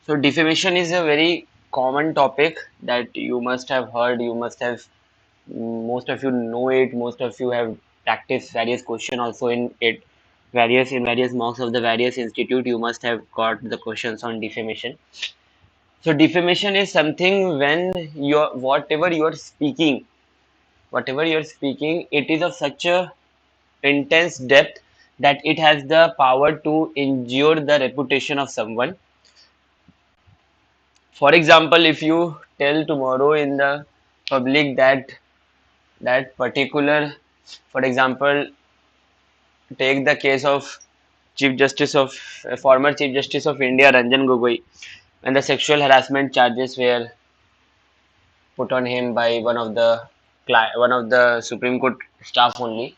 So defamation is a very common topic that you must have heard. You must have most of you know it. Most of you have practiced various question also in it. Various mocks of the various institute. You must have got the questions on defamation. So defamation is something when you're whatever you're speaking, it is of such a intense depth that it has the power to injure the reputation of someone. For example, if you tell tomorrow in the public that that particular, for example, take the case of Chief Justice of former Chief Justice of India Ranjan Gogoi, when the sexual harassment charges were put on him by one of the Supreme Court staff only.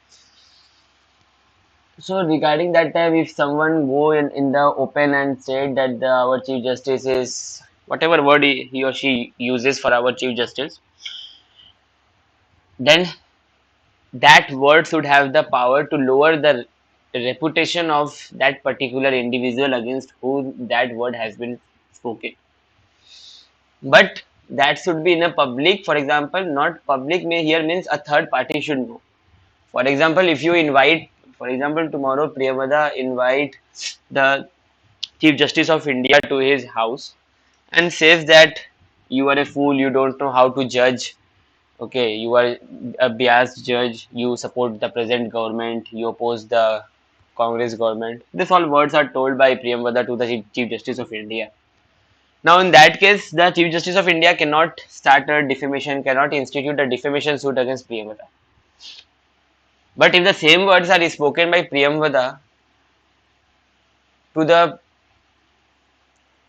So regarding that time, if someone go in the open and said that our Chief Justice is whatever word he or she uses for our Chief Justice, then that word should have the power to lower the reputation of that particular individual against who that word has been spoken. But that should be in a public. For example, not public may here means a third party should know. For example, if you invite, for example, tomorrow Priyavada invite the Chief Justice of India to his house and says that you are a fool, you don't know how to judge. Okay, you are a biased judge, you support the present government, you oppose the Congress government. These all words are told by Priyamvada to the Chief Justice of India. Now, in that case, the Chief Justice of India cannot start a defamation, cannot institute a defamation suit against Priyamvada. But if the same words are spoken by Priyamvada to the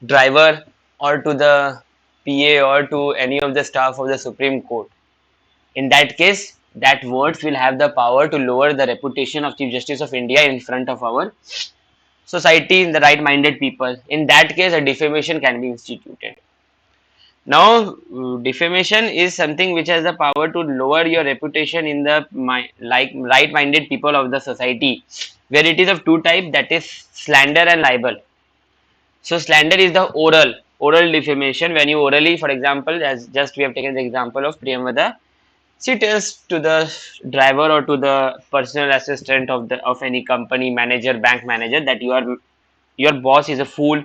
driver or to the PA or to any of the staff of the Supreme Court, in that case, that words will have the power to lower the reputation of Chief Justice of India in front of our society in the right-minded people. In that case, a defamation can be instituted. Now, defamation is something which has the power to lower your reputation in the like right-minded people of the society, where it is of two type, that is slander and libel. So slander is the oral defamation when you orally, for example, as just we have taken the example of Priyamvada, she tells to the driver or to the personal assistant of any company manager, bank manager, that your boss is a fool.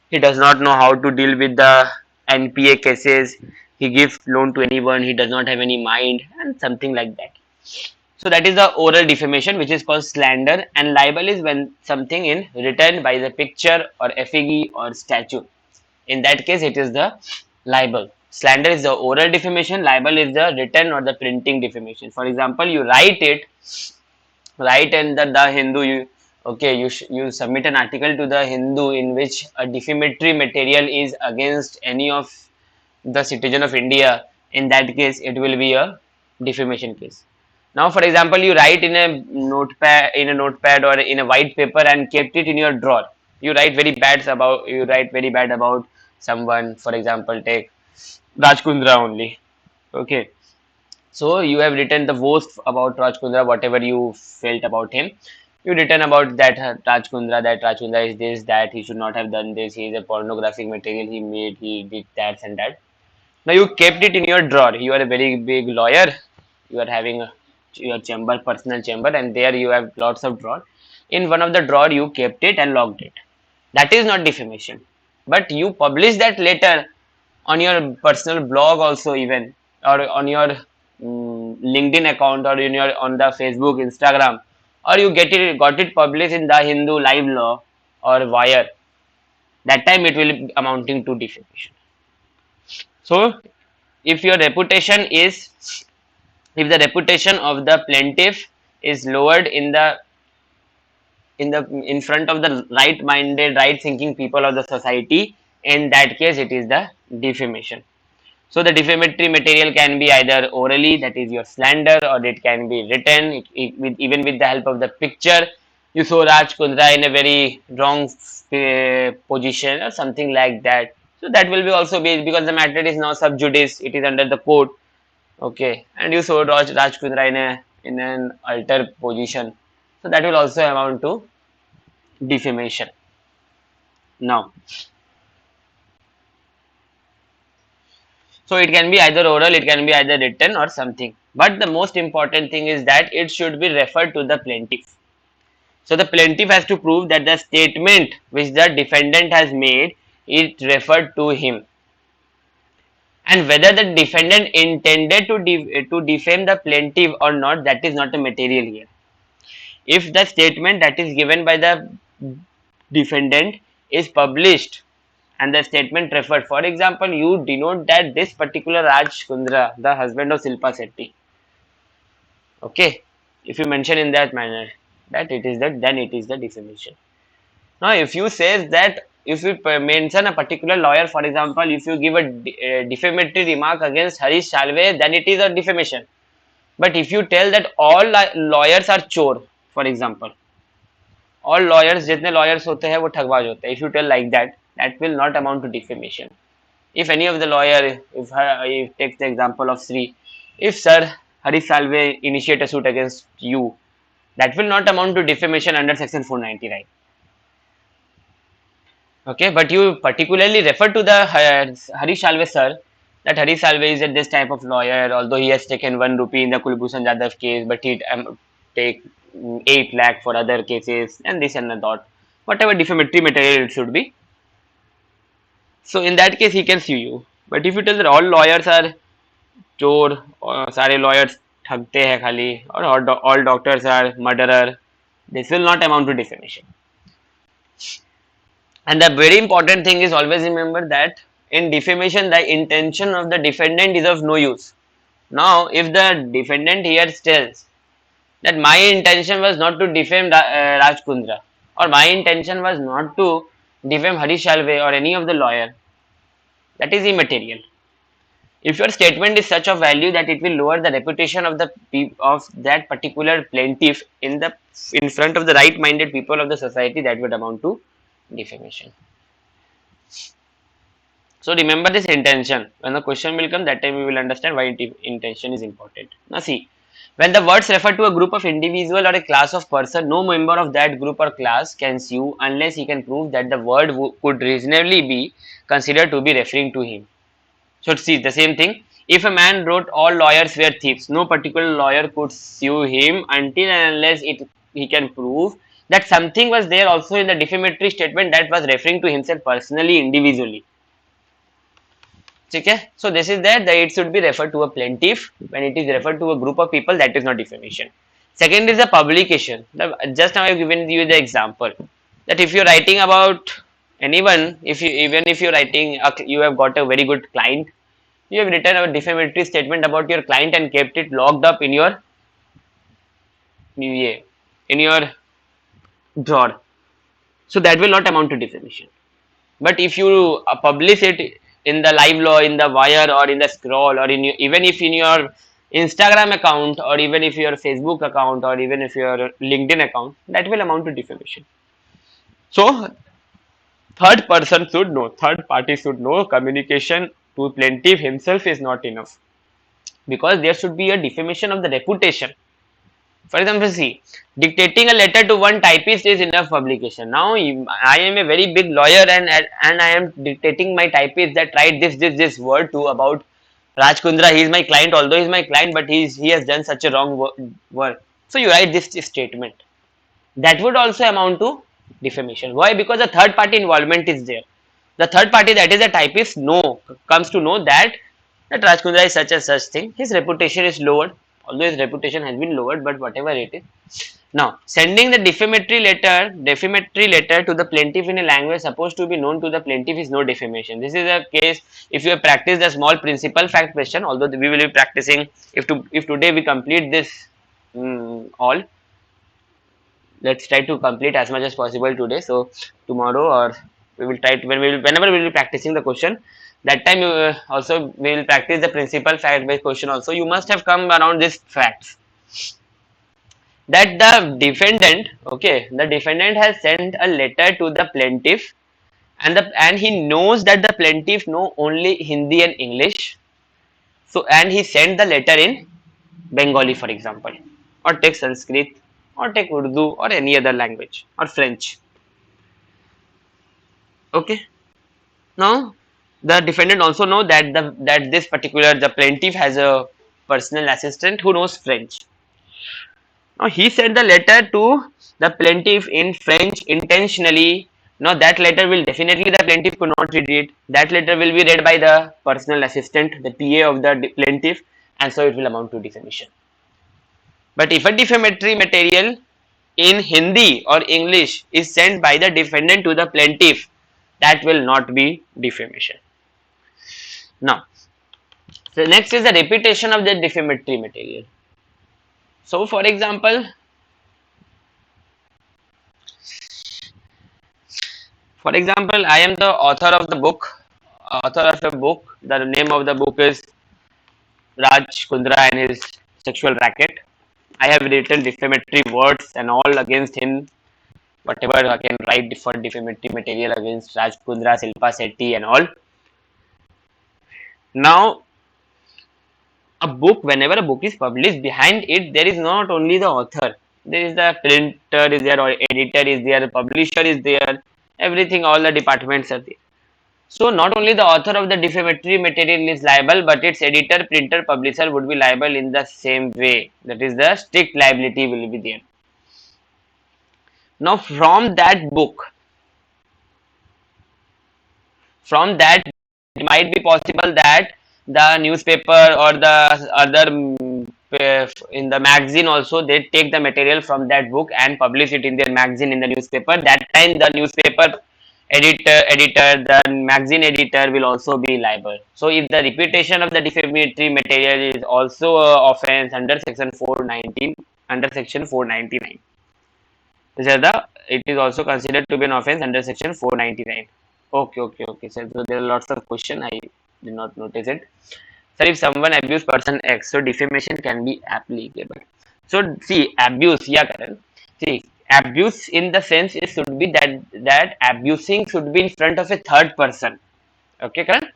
He does not know how to deal with the NPA cases. He gives loan to anyone. He does not have any mind, and something like that. So that is the oral defamation, which is called slander, and libel is when something in written by the picture or effigy or statue. In that case, it is the libel. Slander is the oral defamation. Libel is the written or the printing defamation. For example, you write in the Hindu. You submit an article to the Hindu in which a defamatory material is against any of the citizen of India. In that case, it will be a defamation case. Now, for example, you write in a notepad or in a white paper and kept it in your drawer. You write very bad about someone. For example, take Rajkundra only. Okay, so you have written the worst about Rajkundra, whatever you felt about him. You written about that Rajkundra is this, that he should not have done this. He is a pornographic material he made. He did that and that. Now you kept it in your drawer. You are a very big lawyer. You are having your chamber, personal chamber, and there you have lots of drawer. In one of the drawer, you kept it and locked it. That is not defamation. But you publish that later on your personal blog also, even, or on your LinkedIn account, or in your on the Facebook, Instagram, or you got it published in the Hindu Live Law or Wire. That time it will be amounting to defamation. So if your reputation is if the reputation of the plaintiff is lowered in front of the right minded, right thinking people of the society, in that case it is the defamation. So the defamatory material can be either orally, that is your slander, or it can be written, even with the help of the picture. You saw Raj Kundra in a very wrong position or something like that. So that will be also be, because the matter is now sub judice, it is under the court. Okay, and you saw Raj Kundra in an alter position. So that will also amount to defamation. Now, So it can be either oral, it can be either written or something. But the most important thing is that it should be referred to the plaintiff. So the plaintiff has to prove that the statement which the defendant has made is referred to him, and whether the defendant intended to defame the plaintiff or not, that is not a material here. If the statement that is given by the defendant is published and the statement referred, for example, you denote that this particular Raj Kundra, the husband of Silpa Shetty, okay, if you mention in that manner that it is that, then it is the defamation. Now if you say that, if you mention a particular lawyer, for example, if you give a defamatory remark against Harish Salve, then it is a defamation. But if you tell that all lawyers are chore, for example, all lawyers जितने lawyers होते हैं वो ठगबाज होते हैं, if you tell like that, that will not amount to defamation. If any of the lawyer, if take the example of Sri, if Sir Harish Salve initiate a suit against you, that will not amount to defamation under section 490, right? Okay, but you particularly refer to the Harish Salve sir, that Harish Salve is this type of lawyer, although he has taken 1 rupee in the Kulbhushan Jadhav case, but he take 8 lakh for other cases and this and that, whatever defamatory material it should be. So in that case he can sue you. But if you tell that all lawyers are चोर और सारे lawyers ठगते हैं खाली और all doctors are murderer, this will not amount to defamation. And the very important thing is, always remember that in defamation the intention of the defendant is of no use. Now if the defendant here tells that my intention was not to defame Raj Kundra, or my intention was not to defame Harish Salve or any of the lawyer, that is immaterial. If your statement is such of value that it will lower the reputation of that particular plaintiff in front of the right-minded people of the society, that would amount to defamation. So remember this intention. When the question will come, that time we will understand why intention is important. Now see, when the words refer to a group of individual or a class of person, no member of that group or class can sue unless he can prove that the word could reasonably be considered to be referring to him. So see the same thing. If a man wrote all lawyers were thieves, no particular lawyer could sue him until and unless he can prove that something was there also in the defamatory statement that was referring to himself personally, individually. Okay? So this is that it should be referred to a plaintiff. When it is referred to a group of people, that is not defamation. Second is the publication. Just now I have given you the example that if you are writing about anyone, even if you're writing, you have got a very good client, you have written a defamatory statement about your client and kept it locked up in your drawer, so that will not amount to defamation. But if you publish it in the live law, in the wire, or in the scroll, or even if in your Instagram account, or even if your Facebook account, or even if your LinkedIn account, that will amount to defamation. So third party should know. Communication to plaintiff himself is not enough, because there should be a defamation of the reputation. For example, see, dictating a letter to one typist is enough publication. Now I am a very big lawyer and I am dictating my typist that write this word to about Raj Kundra. He is my client, although he is my client, but he has done such a wrong work. So you write this statement. That would also amount to defamation. Why? Because the third party involvement is there. The third party, that is the typist, comes to know that Raj Kundra is such and such thing. His reputation is lowered, although his reputation has been lowered, but whatever it is. Now, sending the defamatory letter to the plaintiff in a language supposed to be known to the plaintiff is no defamation. This is a case if you have practiced a small principal fact question, although we will be practicing, if today we complete this all, let's try to complete as much as possible today. So tomorrow, or we will try to, whenever we will be practicing the question, that time also we will practice the principal fact based question also. You must have come around these facts, that the defendant has sent a letter to the plaintiff, and he knows that the plaintiff know only Hindi and English. So and he sent the letter in Bengali, for example, or take Sanskrit, or take Urdu, or any other language, or French. Okay. Now The defendant also know that this particular the plaintiff has a personal assistant who knows French. Now he sent the letter to the plaintiff in French intentionally. Now that letter will definitely the plaintiff could not read it. That letter will be read by the personal assistant, the PA of the plaintiff, and so it will amount to defamation. But if a defamatory material in Hindi or English is sent by the defendant to the plaintiff, that will not be defamation. Now, so next is the repetition of the defamatory material. So, for example, I am the author of the book. Author of a book. The name of the book is Raj Kundra and his sexual racket. I have written defamatory words and all against him. Whatever I can write for defamatory material against Raj Kundra, Silpa Sethi, and all. Now, a book, whenever a book is published, behind it there is not only the author. There is the printer, is there, or editor is there, publisher is there. Everything, all the departments are there. So not only the author of the defamatory material is liable, but its editor, printer, publisher would be liable in the same way. That is, the strict liability will be there. Now from that book, it might be possible that the newspaper or the other in the magazine also they take the material from that book and publish it in their magazine in the newspaper. That time the newspaper editor, the magazine editor will also be liable. So if the repetition of the defamatory material is also offense under section 419, under section 499, it is also considered to be an offense under section 499. Okay. So there are lots of questions. I did not notice it. Sir, if someone abuse person X, so defamation can be applicable. So see, abuse, yeah, Karan. See, abuse in the sense it should be that abusing should be in front of a third person. Okay, Karan.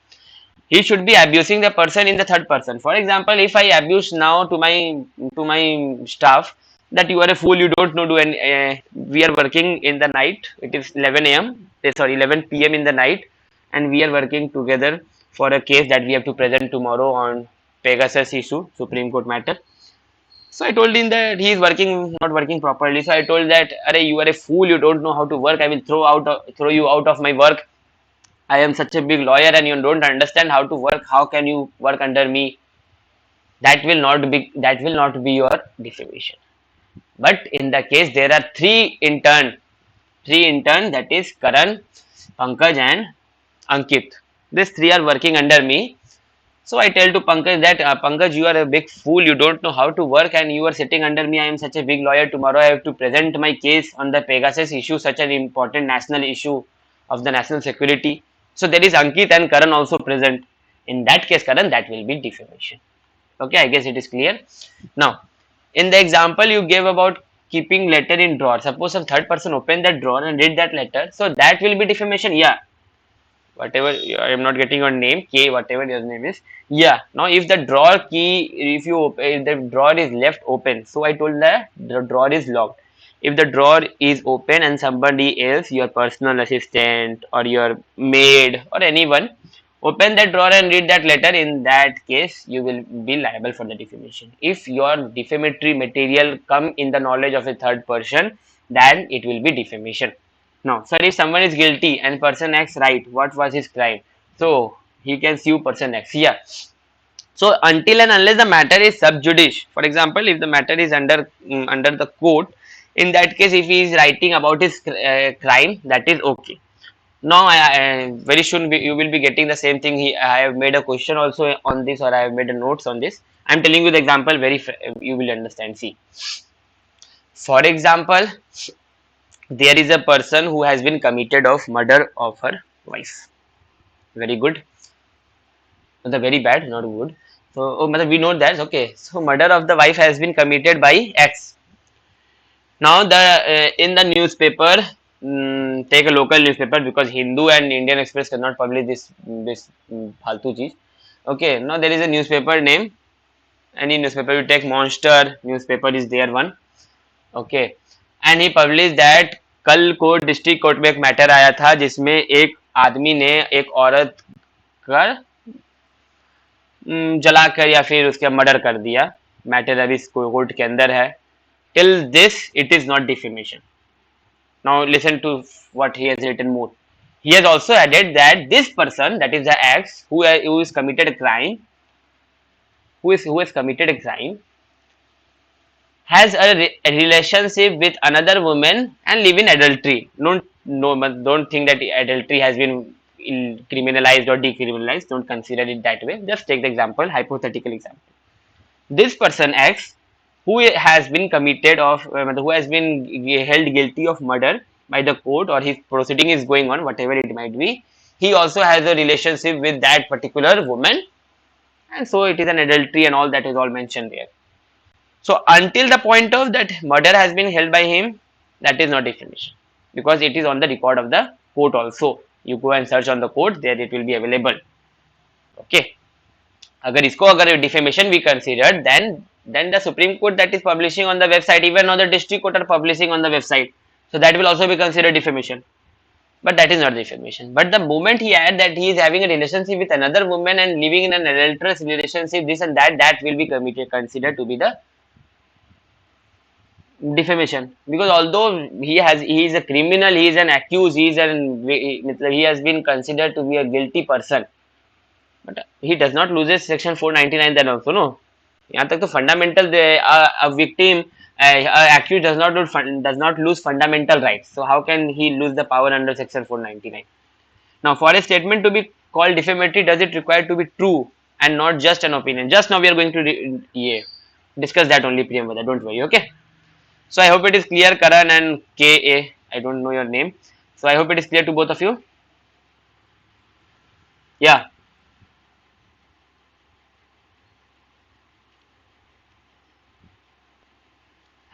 He should be abusing the person in the third person. For example, if I abuse now to my staff that you are a fool, you don't know do any. We are working in the night. It is 11 a.m. Sorry, 11 p.m. in the night, and we are working together for a case that we have to present tomorrow on Pegasus issue, Supreme Court matter. So I told him that he is not working properly. So I told that, "Arey, you are a fool. You don't know how to work. I will throw you out of my work. I am such a big lawyer, and you don't understand how to work. How can you work under me?" That will not be your defamation. But in the case there are three intern, that is Karan, Pankaj, and Ankit. These three are working under me. So I tell to Pankaj that, Pankaj, you are a big fool. You don't know how to work, and you are sitting under me. I am such a big lawyer. Tomorrow I have to present my case on the Pegasus issue, such an important national issue of the national security. So there is Ankit and Karan also present. In that case, Karan, that will be defamation. Okay, I guess it is clear. Now, in the example you gave about keeping letter in drawer, suppose some third person open that drawer and read that letter, so that will be defamation. Yeah, whatever, I am not getting your name, K, whatever your name is. Yeah, now if the drawer key, if the drawer is left open, so I told that the drawer is locked. If the drawer is open and somebody else, your personal assistant or your maid or anyone, open that drawer and read that letter, in that case you will be liable for the defamation. If your defamatory material come in the knowledge of a third person, then it will be defamation. Now, sir, if someone is guilty and person X right, what was his crime? So he can sue person X. Yeah. So until and unless the matter is sub judice, for example, if the matter is under the court, in that case, if he is writing about his crime, that is okay. Now, very soon you will be getting the same thing. I have made a question also on this, or I have made a notes on this. I am telling you the example. You will understand. See, for example, there is a person who has been committed of murder of her wife. Very good. The very bad, not good. So, we know that. Okay. So, murder of the wife has been committed by X. Now, in the newspaper, take a local newspaper, because Hindu and Indian Express cannot publish this faltu cheez. Okay. Now there is a newspaper name. Any newspaper you take, Monster newspaper is there one. Okay. And he published that कल को district court में एक matter आया था जिसमें एक आदमी ने एक औरत कर जलाकर या फिर उसका मर्डर कर दिया, मैटर अभी कोर्ट के अंदर है. Till this it is not defamation. Now listen to what he has written more. He has also added that this person, that is the ex, who is committed a crime, who has committed a crime, has a relationship with another woman and live in adultery. Don't think that adultery has been criminalized or decriminalized. Don't consider it that way. Just take the example, hypothetical example. This person X, who has been committed of who has been held guilty of murder by the court, or his proceeding is going on, whatever it might be, he also has a relationship with that particular woman, and so it is an adultery and all that is all mentioned there. So until the point of that murder has been held by him, that is not defamation, because it is on the record of the court also. You go and search on the court, there it will be available. Okay. अगर इसको अगर defamation we considered, then the Supreme Court that is publishing on the website, even on the district court are publishing on the website, so that will also be considered defamation. But that is not defamation. But the moment he add that he is having a relationship with another woman and living in an adulterous relationship, this and that will be considered to be the defamation. Because although he is a criminal, he is an accused, he has been considered to be a guilty person, but he does not loses section 499 then also, no. यहाँ तक तो fundamental victim accused does not lose fundamental rights. So how can he lose the power under section 499? Now for a statement to be called defamatory, does it require to be true and not just an opinion? Just now we are going to discuss that only, Priyamvada, don't worry. Okay, so I hope it is clear, Karan and KA, I don't know your name, so I hope it is clear to both of you. Yeah.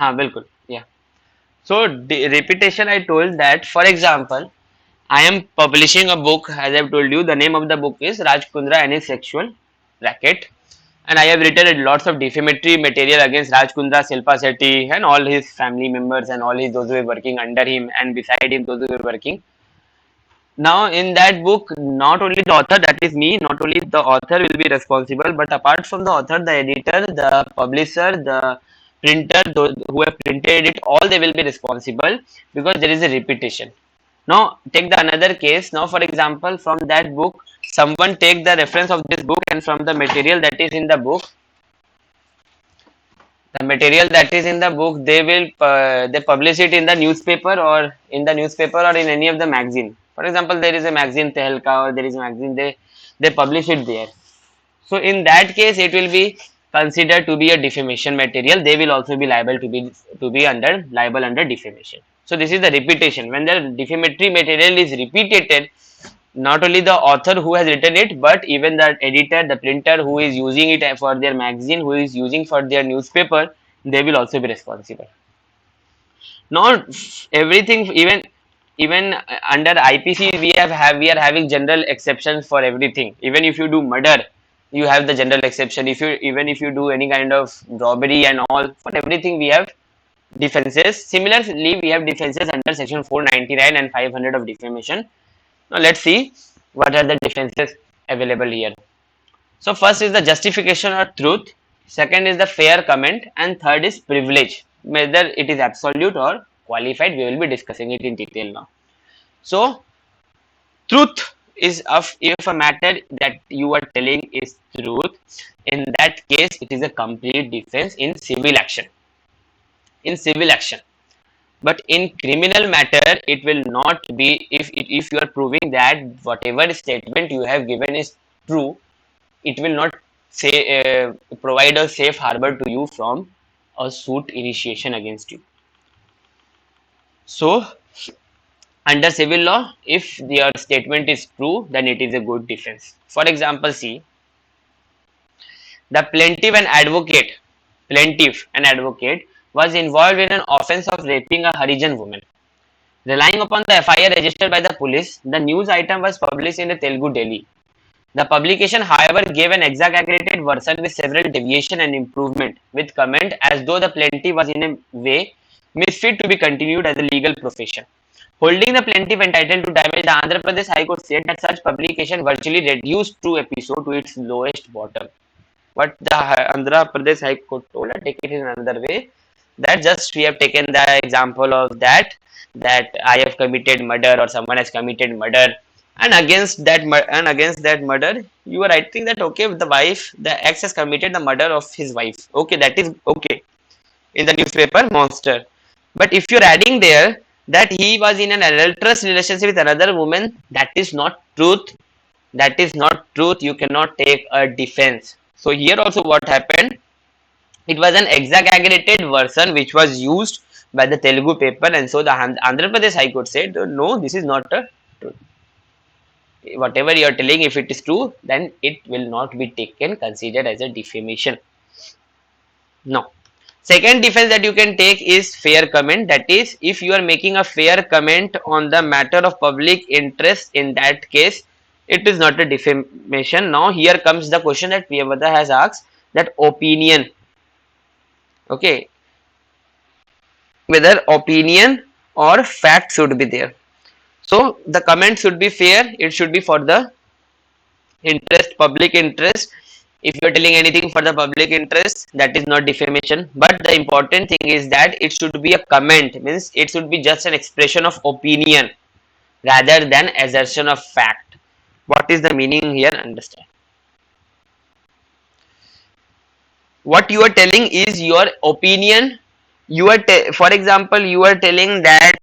हाँ बिल्कुल. Yeah. So repetition, I told that, for example, I am publishing a book, as I've told you, the name of the book is Raj Kundra and his sexual racket, and I have written lots of defamatory material against Raj Kundra, Shilpa Shetty, and all his family members and all those who were working under him, and beside him those who were working. Now in that book, not only the author, that is me, not only the author will be responsible, but apart from the author, the editor, the publisher, the printer, those who have printed it, all they will be responsible, because there is a repetition. Now take the another case. Now for example, from that book, someone take the reference of this book, and from the material that is in the book, they will they publish it in the newspaper, or in any of the magazine. For example, there is a magazine Tehelka, or there is a magazine, they publish it there. So in that case, it will be considered to be a defamation material. They will also be liable to be liable under defamation. So this is the repetition. When the defamatory material is repeated, not only the author who has written it, but even the editor, the printer who is using it for their magazine, who is using for their newspaper, they will also be responsible. Not everything, even under IPC we are having general exceptions for everything. Even if you do murder, you have the general exception. Even if you do any kind of robbery and all, for everything we have defenses. Similarly, we have defenses under section 499 and 500 of defamation. Now let's see what are the defenses available here. So first is the justification or truth, second is the fair comment, and third is privilege, whether it is absolute or qualified. We will be discussing it in detail now. So truth is if a matter that you are telling is truth, in that case it is a complete defense in civil action. But in criminal matter, it will not be. If you are proving that whatever statement you have given is true, it will not provide a safe harbor to you from a suit initiation against you. So under civil law, if your statement is true, then it is a good defense. For example, see, the plaintiff and advocate was involved in an offence of raping a Harijan woman. Relying upon the FIR registered by the police, the news item was published in a Telugu daily. The publication, however, gave an exaggerated version with several deviation and improvement, with comment as though the plaintiff was in a way misfit to be continued as a legal profession. Holding the plaintiff entitled to damage, the Andhra Pradesh High Court said that such publication virtually reduced True episode to its lowest bottom. But the Andhra Pradesh High Court told, take it in another way, that just we have taken the example of that I have committed murder or someone has committed murder, and against that murder, you are writing that okay, the ex has committed the murder of his wife. Okay, that is okay in the newspaper monster. But if you're adding there that he was in an adulterous relationship with another woman, that is not truth. That is not truth. You cannot take a defense. So here also what happened? It was an exaggerated version which was used by the Telugu paper, and so the Andhra Pradesh High Court said, no, this is not a truth. Whatever you are telling, if it is true, then it will not be taken considered as a defamation. No. Second defense that you can take is fair comment. That is, if you are making a fair comment on the matter of public interest, in that case, it is not a defamation. Now, here comes the question that Priyavada has asked, that opinion. Okay. Whether opinion or fact should be there. So, the comment should be fair. It should be for the interest, public interest. If you are telling anything for the public interest, that is not defamation. But the important thing is that it should be a comment, means it should be just an expression of opinion rather than assertion of fact. What is the meaning here? Understand. What you are telling is your opinion. You are, for example, you are telling that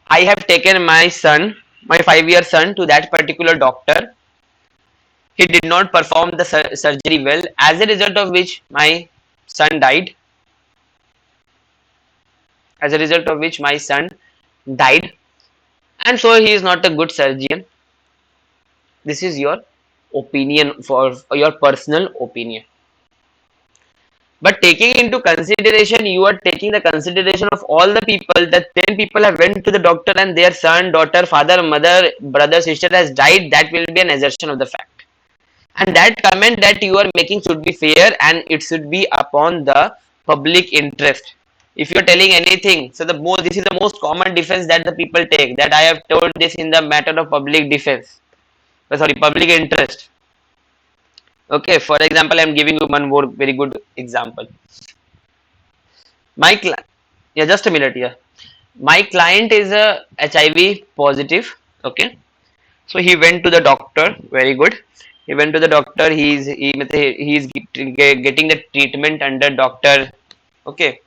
I have taken my son, my 5-year son, to that particular doctor. He did not perform the surgery well, as a result of which my son died. As a result of which my son died, and so he is not a good surgeon. This is your opinion, for your personal opinion. But taking into consideration, you are taking the consideration of all the people, that 10 people have went to the doctor and their son, daughter, father, mother, brother, sister has died. That will be an assertion of the fact. And that comment that you are making should be fair, and it should be upon the public interest. If you are telling anything, so this is the most common defense that the people take, that I have told this in the matter of public defense, public interest. Okay, for example, I am giving you one more very good example. Yeah, just a minute here. My client is a HIV positive. Okay, so he went to the doctor. Very good. He went to the doctor. He is getting the treatment under doctor. Okay,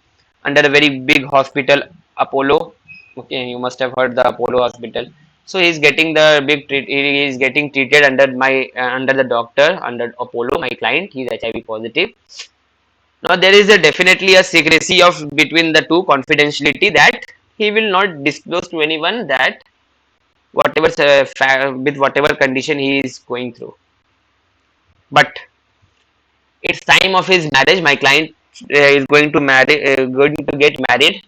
under a very big hospital, Apollo. Okay, you must have heard the Apollo hospital. So he is getting the he is getting treated under the doctor, under Apollo. My client, he is HIV positive. Now there is definitely a secrecy of between the two, confidentiality, that he will not disclose to anyone that whatever with whatever condition he is going through. But it's time of his marriage. My client is going to get married.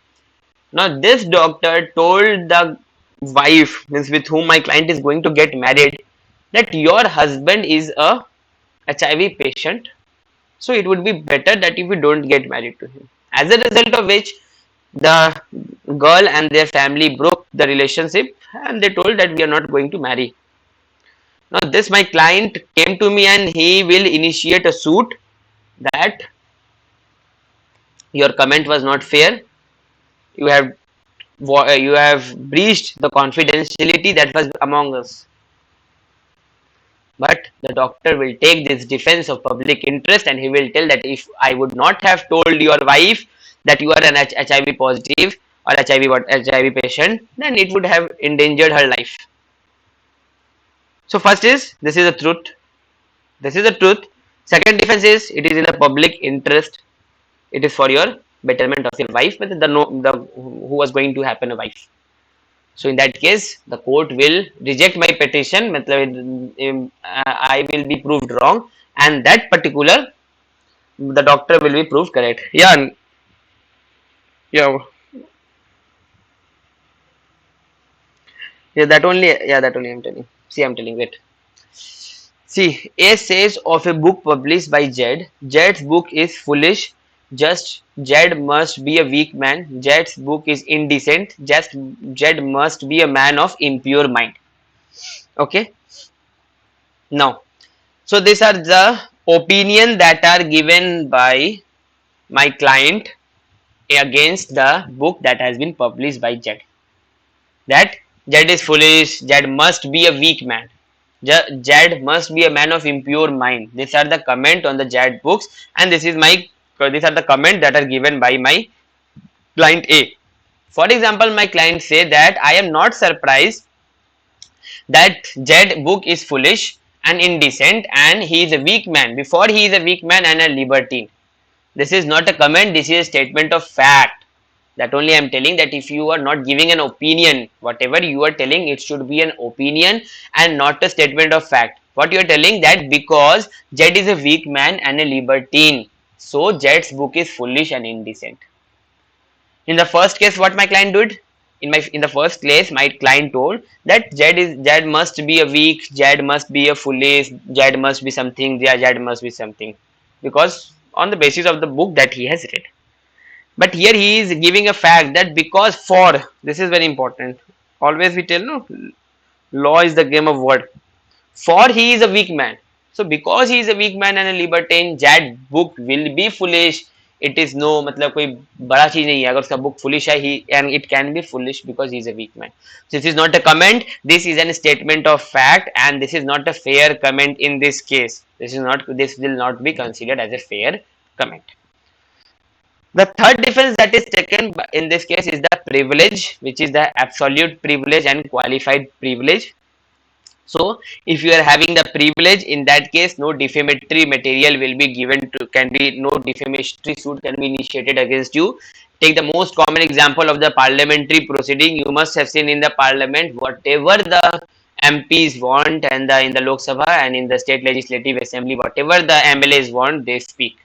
Now this doctor told the wife, means with whom my client is going to get married, that your husband is a HIV patient, so it would be better that if you don't get married to him. As a result of which, the girl and their family broke the relationship, and they told that we are not going to marry. Now this my client came to me and he will initiate a suit that your comment was not fair. You have breached the confidentiality that was among us. But the doctor will take this defense of public interest, and he will tell that if I would not have told your wife that you are an HIV positive or HIV patient, then it would have endangered her life. So first is, this is the truth. This is the truth. Second defense is, it is in the public interest. It is for your betterment of your wife, but who was going to happen a wife. So in that case, the court will reject my petition. I will be proved wrong, and that particular, the doctor will be proved correct. Yeah, yeah, yeah. That only. Yeah, that only I'm telling. See, I'm telling it. See, A says of a book published by Jed. Jed's book is foolish. Just Jed must be a weak man. Jed's book is indecent. Just Jed must be a man of impure mind. Okay. Now, so these are the opinion that are given by my client against the book that has been published by Jed. That Jed is foolish. Jed must be a weak man. Jed must be a man of impure mind. These are the comment on the Jed books, and these are the comment that are given by my client A. For example, my client say that I am not surprised that Jed book is foolish and indecent and he is a weak man. Before he is a weak man and a libertine. This is not a comment, this is a statement of fact. That only I am telling, that if you are not giving an opinion, whatever you are telling, it should be an opinion and not a statement of fact. What you are telling, that because Jed is a weak man and a libertine, so Jed's book is foolish and indecent. In the first case, what my client did, in the first case, my client told that Jed must be a weak, Jed must be a foolish, Jed must be something, yeah, Jed must be something, because on the basis of the book that he has read. But here he is giving a fact that because for, this is very important. Always we tell, no, law is the game of word. For he is a weak man. So because he is a weak man and a libertine, Jed book will be foolish. It is no, मतलब कोई बड़ा चीज नहीं है. अगर उसका book foolish है, he and it can be foolish because he is a weak man. So this is not a comment. This is a statement of fact, and this is not a fair comment in this case. This will not be considered as a fair comment. The third difference that is taken in this case is the privilege, which is the absolute privilege and qualified privilege. So, if you are having the privilege, in that case, no defamatory material will be given to, no defamatory suit can be initiated against you. Take the most common example of the parliamentary proceeding. You must have seen in the parliament, whatever the MPs want, and in the Lok Sabha and in the state legislative assembly, whatever the MLAs want, they speak.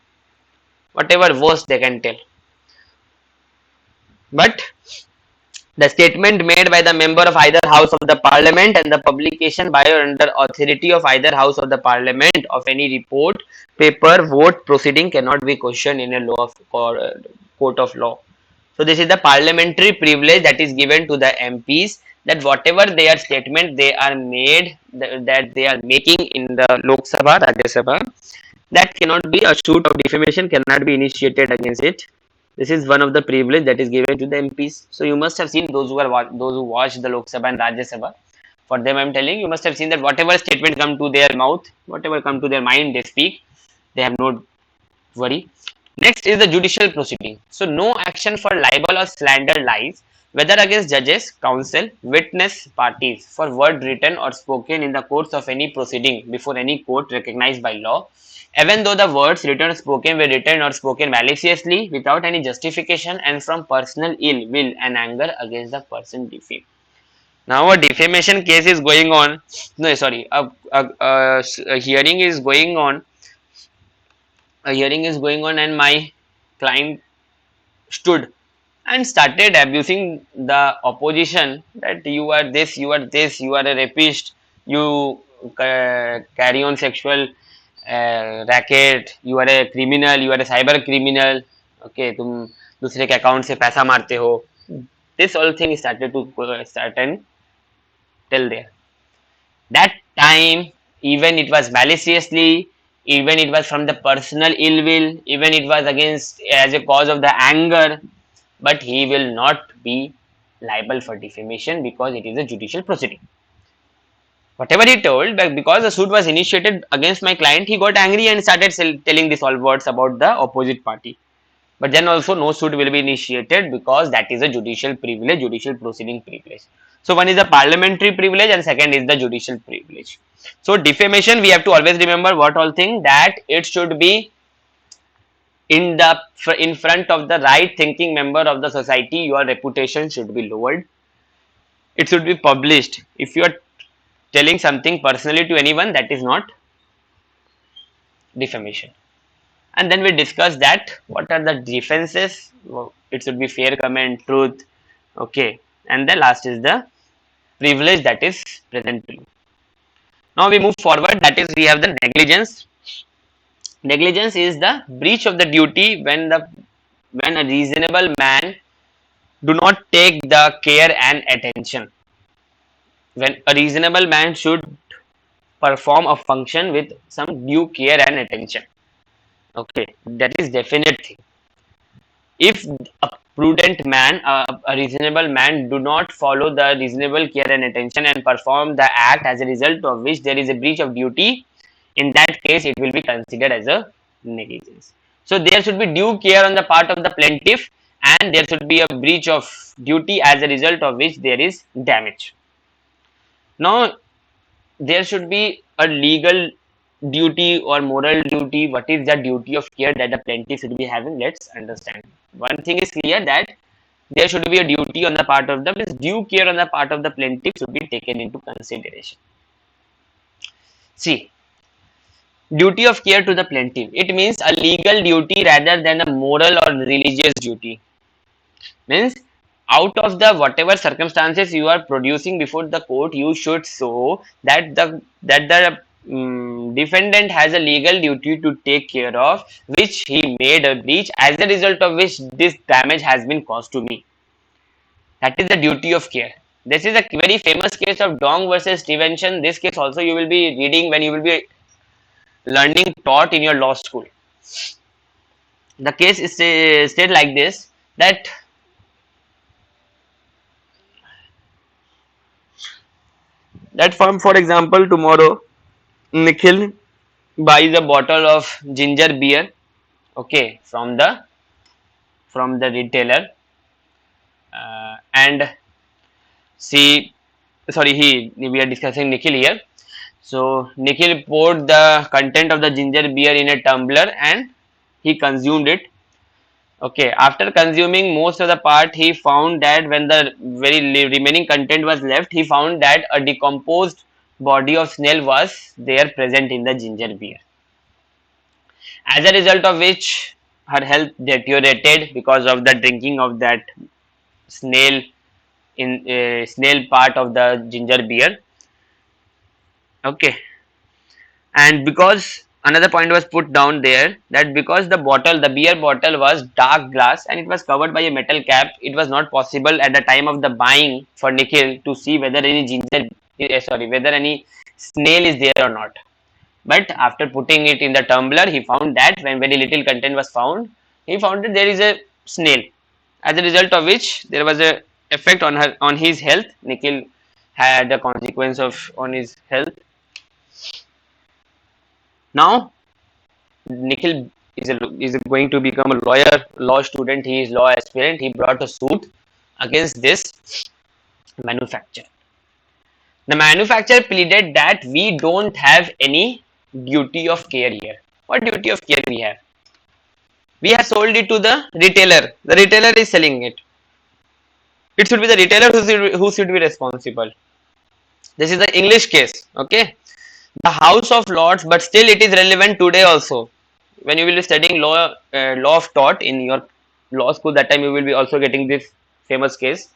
Whatever worst they can tell. But the statement made by the member of either house of the parliament and the publication by or under authority of either house of the parliament of any report, paper, vote, proceeding cannot be questioned in a law of, or court of law. So this is the parliamentary privilege that is given to the MPs, that whatever their statement they are made, that they are making in the Lok Sabha, Rajya Sabha, that cannot be, a suit of defamation cannot be initiated against it. This is one of the privilege that is given to the MPs. So you must have seen, those who watch the Lok Sabha and Rajya Sabha. For them, I am telling, you must have seen that whatever statement come to their mouth, whatever come to their mind, they speak. They have no worry. Next is the judicial proceeding. So no action for libel or slander lies, whether against judges, counsel, witness, parties, for word written or spoken in the course of any proceeding before any court recognized by law, even though the words written or spoken were written or spoken maliciously, without any justification, and from personal ill will and anger against the person defamed. Now a defamation case is going on. No, sorry, a hearing is going on. A hearing is going on, and my client stood and started abusing the opposition, that you are this, you are this, you are a rapist, you carry on sexual racket, you are a criminal, you are a cyber criminal, okay, तुम दूसरे के account से पैसा मारते हो. This all thing started to start and tell there. That time, even it was maliciously, even it was from the personal ill will, even it was against as a cause of the anger, but he will not be liable for defamation because it is a judicial proceeding. Whatever he told, but because the suit was initiated against my client, he got angry and started telling these all words about the opposite party. But then also no suit will be initiated because that is a judicial privilege, judicial proceeding privilege. So one is the parliamentary privilege and second is the judicial privilege. So defamation, we have to always remember what all thing, that it should be in front of the right thinking member of the society. Your reputation should be lowered. It should be published. If you are telling something personally to anyone, that is not defamation. And then we discuss that what are the defenses. It should be fair comment, truth, okay, and the last is the privilege that is present to you. Now we move forward, that is we have the negligence. Negligence is the breach of the duty when a reasonable man do not take the care and attention. When a reasonable man should perform a function with some due care and attention. Okay, that is definite thing. If a prudent man, a reasonable man, do not follow the reasonable care and attention and perform the act, as a result of which there is a breach of duty, in that case it will be considered as a negligence. So there should be due care on the part of the plaintiff, and there should be a breach of duty, as a result of which there is damage. Now there should be a legal duty or moral duty. What is the duty of care that the plaintiff should be having? Let's understand. One thing is clear, that there should be a duty on the part of the, means due care on the part of the plaintiff should be taken into consideration. See, duty of care to the plaintiff, it means a legal duty rather than a moral or religious duty. Means out of the whatever circumstances you are producing before the court, you should show that the defendant has a legal duty to take care of, which he made a breach, as a result of which this damage has been caused to me. That is the duty of care. This is a very famous case of Dong versus Stevenson. This case also you will be reading when you will be learning taught in your law school. The case is stated like this, that for example, tomorrow Nikhil buys a bottle of ginger beer, okay, from the retailer, and see, sorry, we are discussing Nikhil here. So Nikhil poured the content of the ginger beer in a tumbler and he consumed it. Okay, after consuming most of the part, he found that when the remaining content was left, he found that a decomposed body of snail was there present in the ginger beer. As a result of which her health deteriorated because of the drinking of that snail snail part of the ginger beer. Okay, and because another point was put down there, that because the beer bottle was dark glass and it was covered by a metal cap, it was not possible at the time of the buying for Nikhil to see whether any whether any snail is there or not. But after putting it in the tumbler, he found that when very little content was found, he found that there is a snail. As a result of which there was a effect on his health. Nikhil had a consequence of on his health. Now Nikhil is going to become a law student. He is law aspirant. He brought a suit against this manufacturer. The manufacturer pleaded that we don't have any duty of care here. What duty of care we have? We have sold it to the retailer. The retailer is selling it. It should be the retailer who should be responsible. This is the English case. Okay. The House of Lords, but still it is relevant today also. When you will be studying law of tort in your law school, that time you will be also getting this famous case.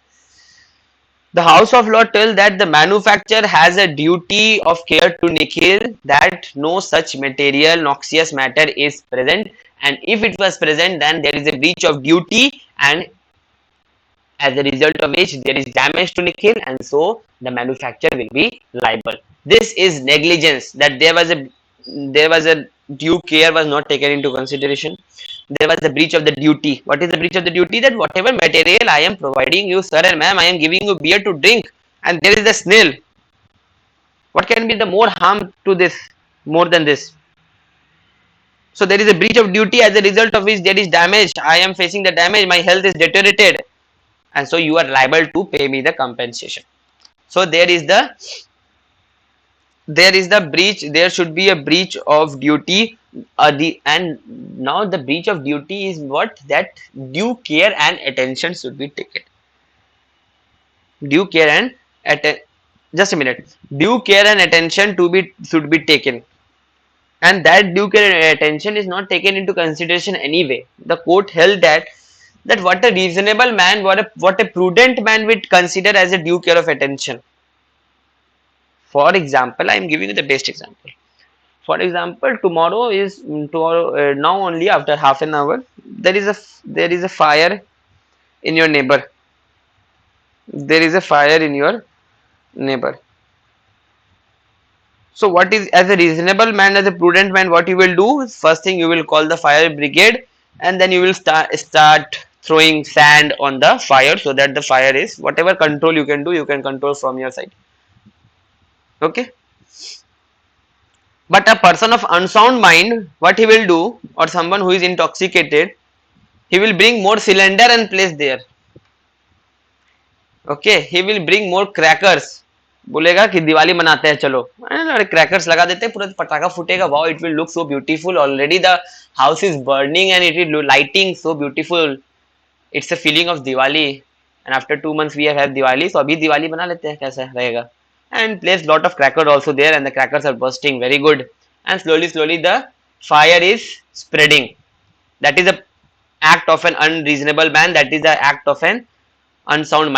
The House of Law tells that the manufacturer has a duty of care to Nikhil that no such material noxious matter is present, and if it was present, then there is a breach of duty, and as a result of which there is damage to Nikhil, and so the manufacturer will be liable. This is negligence, that there was a due care was not taken into consideration. There was a breach of the duty. What is the breach of the duty? That whatever material I am providing you, sir and ma'am, I am giving you beer to drink, and there is a snail. What can be the more harm to this, more than this? So there is a breach of duty, as a result of which there is damage. I am facing the damage. My health is deteriorated, and so you are liable to pay me the compensation. So there is the breach. There should be a breach of duty. And now the breach of duty is what? That due care and attention should be taken. Due care and just a minute. Due care and attention should be taken, and that due care and attention is not taken into consideration anyway. The court held that what a reasonable man, what a prudent man would consider as a due care of attention. For example, I am giving you the best example. For example, tomorrow now only after half an hour there is a fire in your neighbor. There is a fire in your neighbor. So what is, as a reasonable man, as a prudent man, what you will do? First thing, you will call the fire brigade, and then you will start throwing sand on the fire, so that the fire is, whatever control you can do, you can control from your side. Okay. But a person of unsound mind, what he will do, or someone who is intoxicated, he will bring more cylinder and place there. Okay, he will bring more crackers. बोलेगा कि दिवाली मनाते हैं चलो, अरे crackers लगा देते हैं, पूरा पटाखा फूटेगा, wow it will look so beautiful, already the house is burning and it will lighting so beautiful, it's a feeling of Diwali, and after 2 months we have Diwali, so अभी दिवाली बना लेते हैं, कैसा रहेगा, and place lot of crackers also there, and the crackers are bursting very good, and slowly the fire is spreading. That is a act of an unreasonable man, that is the act of an unsound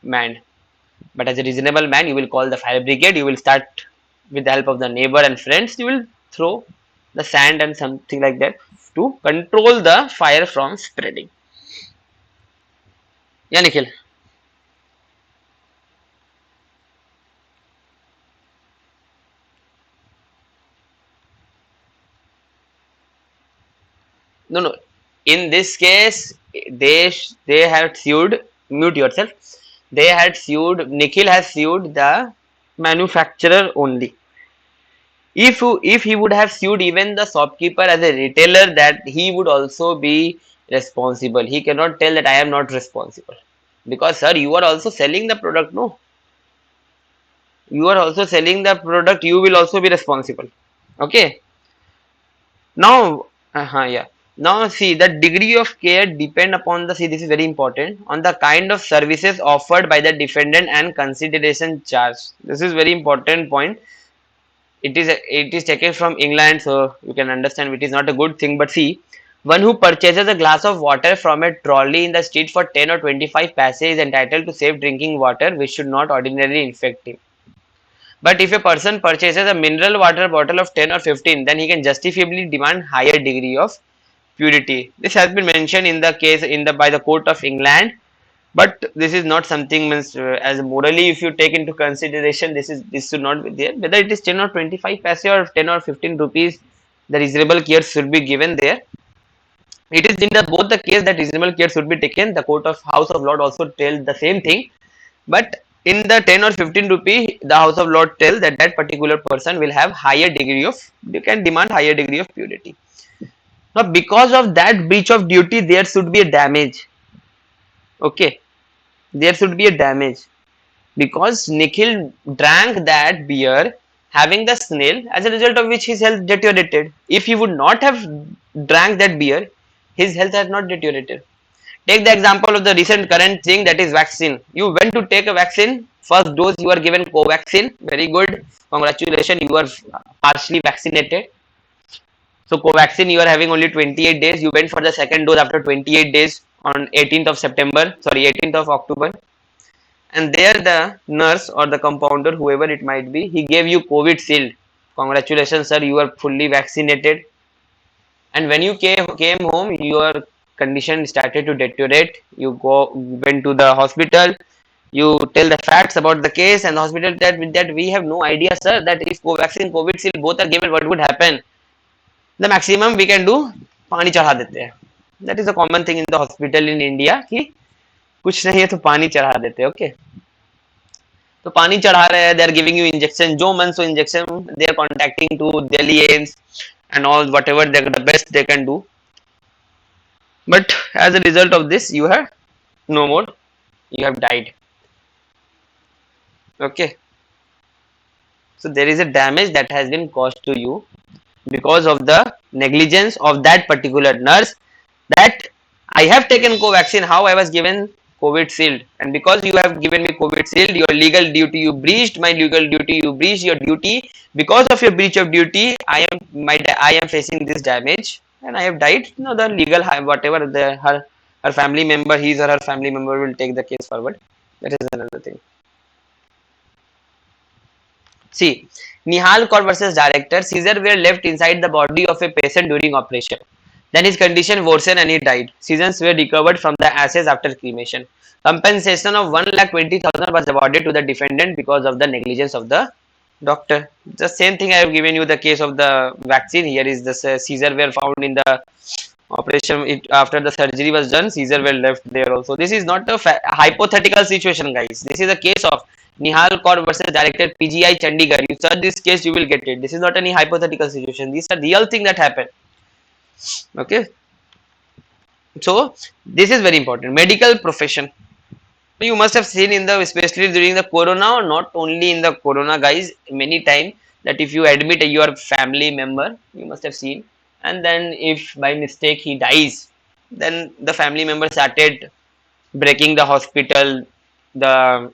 man. But as a reasonable man, you will call the fire brigade, you will start with the help of the neighbor and friends, you will throw the sand and something like that to control the fire from spreading. Yeah, Nikhil. No. In this case, they had sued. Mute yourself. They had sued. Nikhil has sued the manufacturer only. If he would have sued even the shopkeeper as a retailer, that he would also be responsible. He cannot tell that I am not responsible, because sir, you are also selling the product. No, you are also selling the product. You will also be responsible. Okay. Now, yeah. Now see, the degree of care depend upon the, see, this is very important, on the kind of services offered by the defendant and consideration charged. This is very important point. It is taken from England, so you can understand it is not a good thing. But see, one who purchases a glass of water from a trolley in the street for 10 or 25 paise is entitled to safe drinking water, which should not ordinarily infect him. But if a person purchases a mineral water bottle of 10 or 15, then he can justifiably demand higher degree of purity. This has been mentioned in the case in the by the court of England, but this is not something means as morally, if you take into consideration, this should not be there. Whether it is 10 or 25 paise or 10 or 15 rupees, the reasonable care should be given there. It is in the both the case that reasonable care should be taken. The court of House of Lord also tells the same thing, but in the 10 or 15 rupee, the House of Lord tell that that particular person will have higher degree of, you can demand higher degree of purity. Now because of that breach of duty, there should be a damage. Okay, there should be a damage, because Nikhil drank that beer having the snail, as a result of which his health deteriorated. If he would not have drank that beer, his health has not deteriorated. Take the example of the recent current thing, that is vaccine. You went to take a vaccine, first dose you are given Covaxin, very good, congratulations, you are partially vaccinated. So Covaxin you are having only 28 days, you went for the second dose after 28 days on 18th of September, sorry 18th of October, and there the nurse or the compounder, whoever it might be, he gave you COVID shield. Congratulations sir, you are fully vaccinated. And when you came home, your condition started to deteriorate, you went to the hospital, you tell the facts about the case, and the hospital that we have no idea sir, that if Covaxin COVID shield both are given, what would happen? The maximum we can do, पानी चढ़ा देते हैं. That is a common thing in the hospital in India कि कुछ नहीं है तो पानी चढ़ा देते हैं. Okay, तो पानी चढ़ा रहे हैं, they are giving you injection, जो मन सो injection, they are contacting to Delhi AIMS and all, whatever they, the best they can do. But as a result of this, you have no more, you have died. Okay, so there is a damage that has been caused to you because of the negligence of that particular nurse, that I have taken Covaxin, how I was given COVID shield, and because you have given me COVID shield, your legal duty, you breached my legal duty, you breached your duty. Because of your breach of duty, I am facing this damage and I have died. Now the legal, whatever her family member, his or her family member will take the case forward. That is another thing. See, Nihal Kaur versus director. Caesar were left inside the body of a patient during operation. Then his condition worsened and he died. Seasons were recovered from the ashes after cremation. Compensation of 1,20,000 was awarded to the defendant because of the negligence of the doctor. The same thing I have given you the case of the vaccine. Here is the Caesar were found in the operation. After the surgery was done, Caesar were left there also. This is not a hypothetical situation, guys. This is a case of Nihal Kaur versus director PGI Chandigarh. You search this case, you will get it. This is not any hypothetical situation. These are real thing that happened. Okay, so this is very important. Medical profession. You must have seen in the, especially during the corona, or not only in the corona, guys, many time that if you admit your family member, you must have seen, and then if by mistake he dies, then the family member started breaking the hospital, the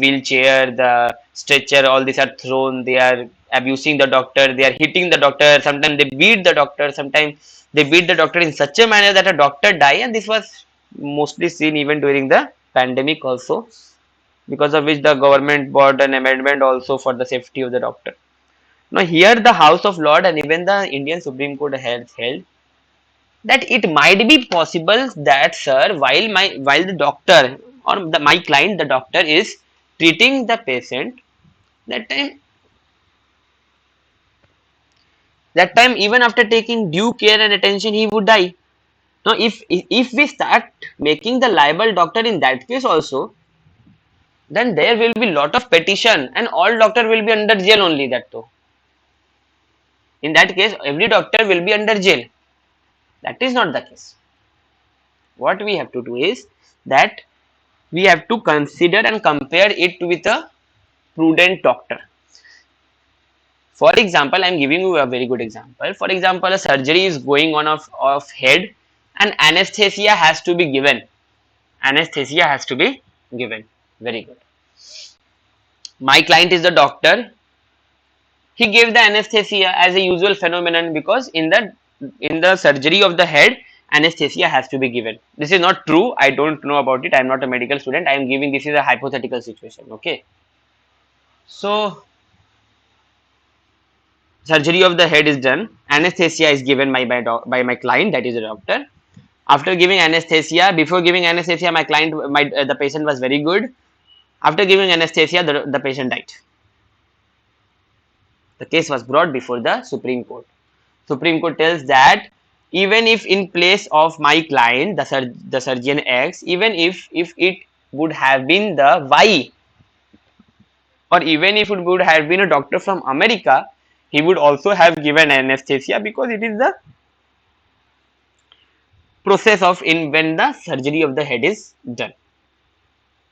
wheelchair, the stretcher, all these are thrown. They are abusing the doctor. They are hitting the doctor. Sometimes they beat the doctor. Sometimes they beat the doctor in such a manner that a doctor die. And this was mostly seen even during the pandemic also, because of which the government brought an amendment also for the safety of the doctor. Now here the House of Lords and even the Indian Supreme Court has held that it might be possible that, sir, while the doctor or my client, the doctor, is treating the patient, that time even after taking due care and attention he would die. Now if we start making the liable doctor in that case also, then there will be lot of petition and all doctor will be under jail only. That too, in that case every doctor will be under jail. That is not the case. What we have to do is that we have to consider and compare it with a prudent doctor. For example, I am giving you a very good example. For example, a surgery is going on of head and anesthesia has to be given. Anesthesia has to be given. Very good. My client is the doctor. He gave the anesthesia as a usual phenomenon because in the surgery of the head, anesthesia has to be given. This is not true. I don't know about it. I am not a medical student. I am giving, this is a hypothetical situation. Okay. So surgery of the head is done. Anesthesia is given by my client, that is the doctor. After giving anesthesia, before giving anesthesia, the patient was very good. After giving anesthesia, the patient died. The case was brought before the Supreme Court. Supreme Court tells that even if in place of my client, the surgeon X, even if it would have been the Y, or even if it would have been a doctor from America, he would also have given anesthesia because it is the process of in when the surgery of the head is done.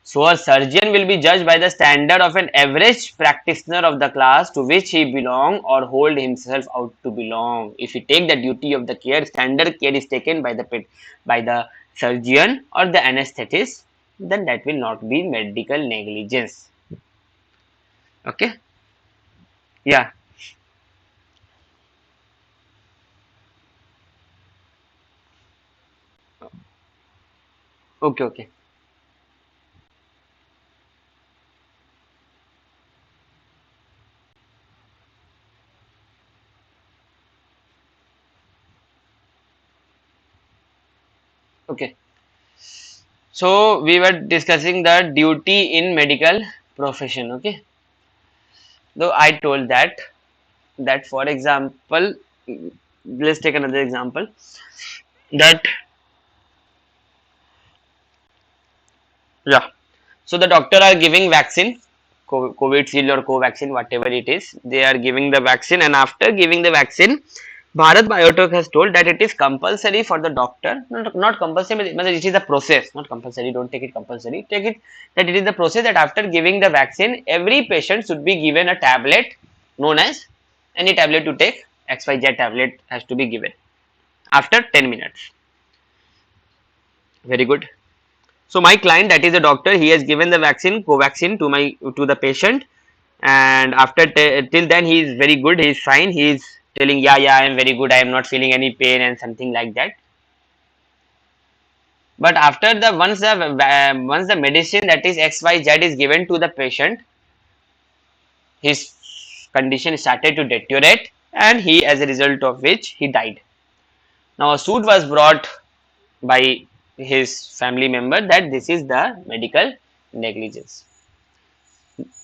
So a surgeon will be judged by the standard of an average practitioner of the class to which he belong or hold himself out to belong. If he take the duty of the care, standard care is taken by the surgeon or the anesthetist, then that will not be medical negligence. Okay. Yeah. Okay. Okay. Okay. So we were discussing the duty in medical profession. Okay. Though I told that for example, let's take another example, that yeah, so the doctor are giving vaccine, COVID shield or Covaxin, whatever it is, they are giving the vaccine, and after giving the vaccine, Bharat Biotech has told that it is compulsory for the doctor, not compulsory, but it is a process, not compulsory, don't take it compulsory, take it that it is the process that after giving the vaccine, every patient should be given a tablet known as, any tablet to take, XYZ tablet has to be given after 10 minutes. Very good. So my client, that is a doctor, he has given the vaccine Covaxin to the patient, and after till then he is very good, he is fine, he is telling, yeah, I am very good, I am not feeling any pain and something like that. But after the once the medicine, that is XYZ, is given to the patient, his condition started to deteriorate, and he, as a result of which, he died. Now, a suit was brought by his family member that this is the medical negligence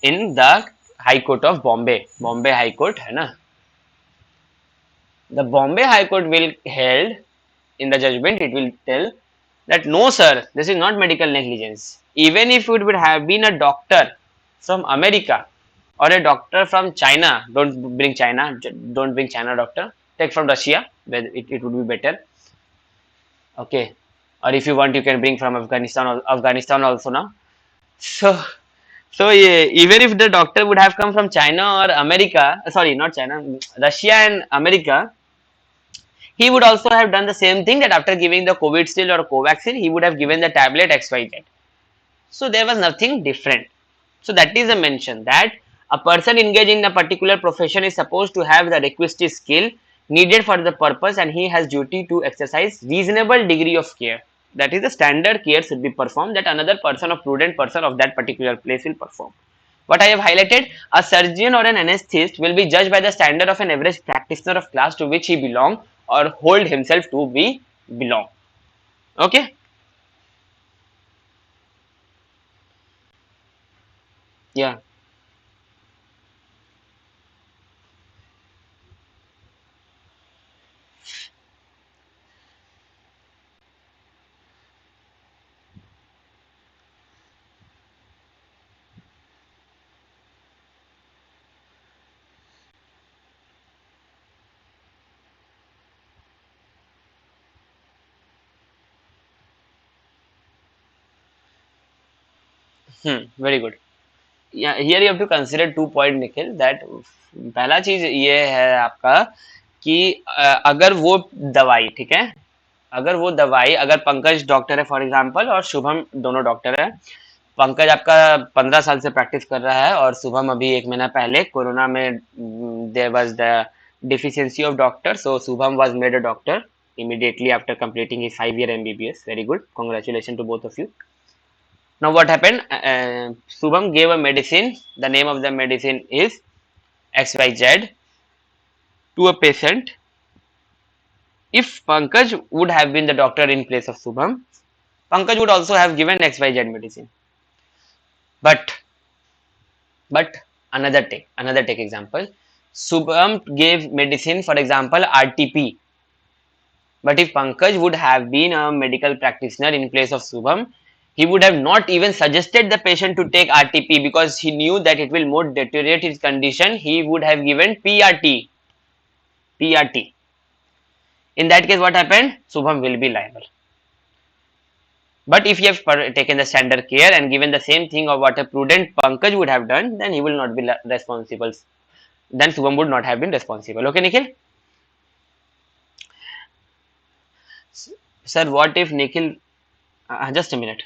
in the High Court of Bombay. Bombay High Court, है ना? The Bombay High Court will held in the judgment. It will tell that no, sir, this is not medical negligence. Even if it would have been a doctor from America or a doctor from China, don't bring China, don't bring China doctor. Take from Russia, where it would be better. Okay, or if you want, you can bring from Afghanistan or Afghanistan also now. So, so yeah, even if the doctor would have come from China or America, sorry, not China, Russia and America, he would also have done the same thing, that after giving the COVID still or Covaxin, he would have given the tablet XYZ. So there was nothing different. So that is a mention that a person engaged in a particular profession is supposed to have the requisite skill needed for the purpose, and he has duty to exercise reasonable degree of care. That is, the standard care should be performed that another person or prudent person of that particular place will perform. What I have highlighted, a surgeon or an anesthetist will be judged by the standard of an average practitioner of class to which he belong or hold himself to be belong. Okay. Yeah. Very good. Yeah, here you have to consider 2 point, Nikhil, that पहला चीज ये है आपका कि अगर वो दवाई, ठीक है, अगर वो दवाई, अगर पंकज डॉक्टर है फॉर एग्जांपल और शुभम दोनों डॉक्टर है, पंकज आपका 15 साल से प्रैक्टिस कर रहा है और शुभम अभी 1 महीना पहले कोरोना में there was the deficiency of doctor, so Shubham was made a doctor immediately after completing his 5 year MBBS. Very good, congratulations to both of you. Now what happened? Shubham gave a medicine. The name of the medicine is XYZ to a patient. If Pankaj would have been the doctor in place of Shubham, Pankaj would also have given XYZ medicine. But another take example. Shubham gave medicine, for example, RTP. But if Pankaj would have been a medical practitioner in place of Shubham, he would have not even suggested the patient to take RTP because he knew that it will more deteriorate his condition. He would have given PRT. PRT. In that case, what happened? Shubham will be liable. But if you have taken the standard care and given the same thing of what a prudent Pankaj would have done, then he will not be responsible. Then Shubham would not have been responsible. Okay, Nikhil? Sir, what if Nikhil... just a minute.